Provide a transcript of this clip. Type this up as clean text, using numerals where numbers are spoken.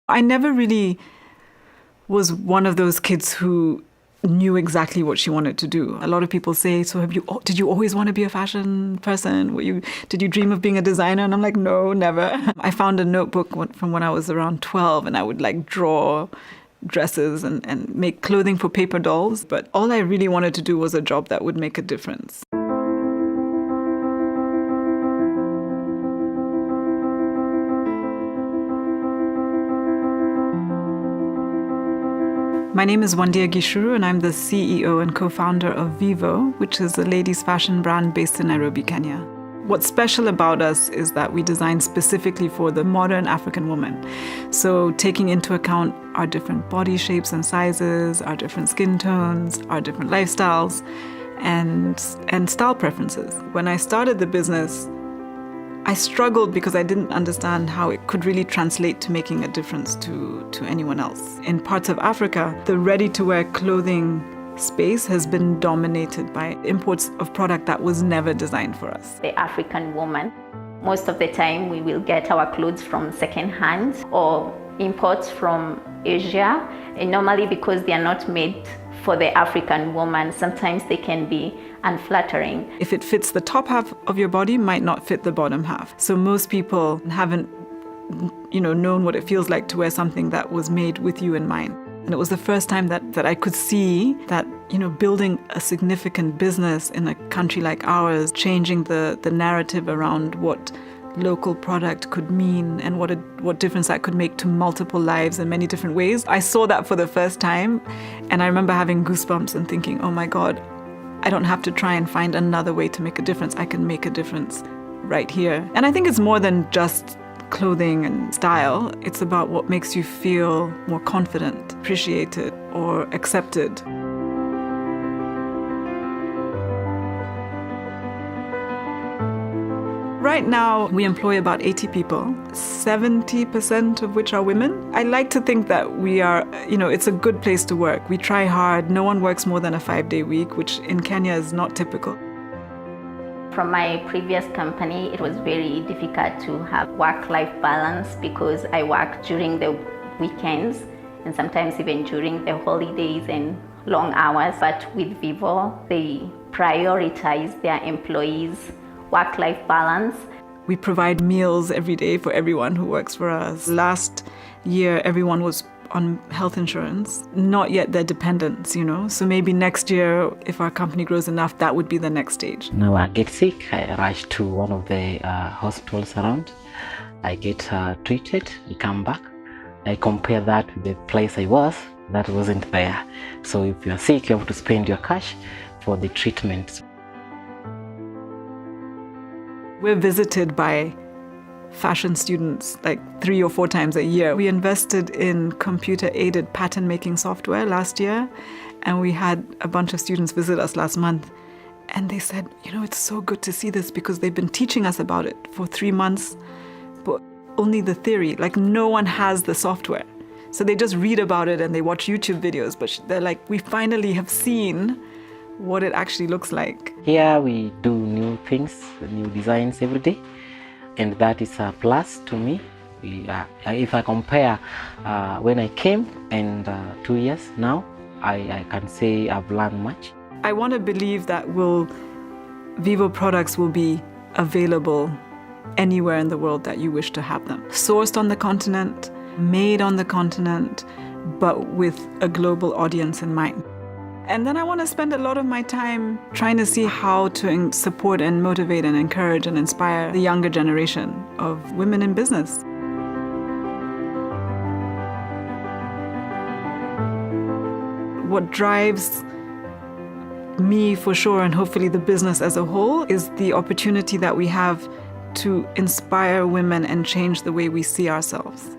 I never really was one of those kids who knew exactly what she wanted to do. A lot of people say, so did you always want to be a fashion person? Did you dream of being a designer? And I'm like, no, never. I found a notebook from when I was around 12 and I would draw dresses and make clothing for paper dolls. But all I really wanted to do was a job that would make a difference. My name is Wandia Gichuru and I'm the CEO and co-founder of Vivo, which is a ladies' fashion brand based in Nairobi, Kenya. What's special about us is that we design specifically for the modern African woman. So taking into account our different body shapes and sizes, our different skin tones, our different lifestyles, and style preferences. When I started the business, I struggled because I didn't understand how it could really translate to making a difference to anyone else. In parts of Africa, the ready-to-wear clothing space has been dominated by imports of product that was never designed for us. The African woman, most of the time we will get our clothes from second-hand or imports from Asia, and normally because they are not made for the African woman, sometimes they can be unflattering. If it fits the top half of your body, might not fit the bottom half. So most people haven't, known what it feels like to wear something that was made with you in mind. And it was the first time that I could see that, building a significant business in a country like ours, changing the narrative around what local product could mean and what difference that could make to multiple lives in many different ways. I saw that for the first time, and I remember having goosebumps and thinking, oh my God, I don't have to try and find another way to make a difference. I can make a difference right here. And I think it's more than just clothing and style. It's about what makes you feel more confident, appreciated, or accepted. Right now, we employ about 80 people, 70% of which are women. I like to think that we are, it's a good place to work. We try hard. No one works more than a 5-day week, which in Kenya is not typical. From my previous company, it was very difficult to have work-life balance because I work during the weekends and sometimes even during the holidays and long hours. But with Vivo, they prioritize their employees' work-life balance. We provide meals every day for everyone who works for us. Last year, everyone was on health insurance, not yet their dependents, So maybe next year, if our company grows enough, that would be the next stage. Now I get sick, I rush to one of the hospitals around. I get treated, I come back. I compare that with the place I was, that wasn't there. So if you're sick, you have to spend your cash for the treatment. We're visited by fashion students 3 or 4 times a year. We invested in computer-aided pattern-making software last year, and we had a bunch of students visit us last month. And they said, it's so good to see this because they've been teaching us about it for 3 months, but only the theory. No one has the software. So they just read about it and they watch YouTube videos, but they're like, we finally have seen what it actually looks like. Here we do new things, new designs every day, and that is a plus to me. If I compare when I came and 2 years now, I can say I've learned much. I want to believe that Vivo products will be available anywhere in the world that you wish to have them. Sourced on the continent, made on the continent, but with a global audience in mind. And then I want to spend a lot of my time trying to see how to support and motivate and encourage and inspire the younger generation of women in business. What drives me for sure, and hopefully the business as a whole, is the opportunity that we have to inspire women and change the way we see ourselves.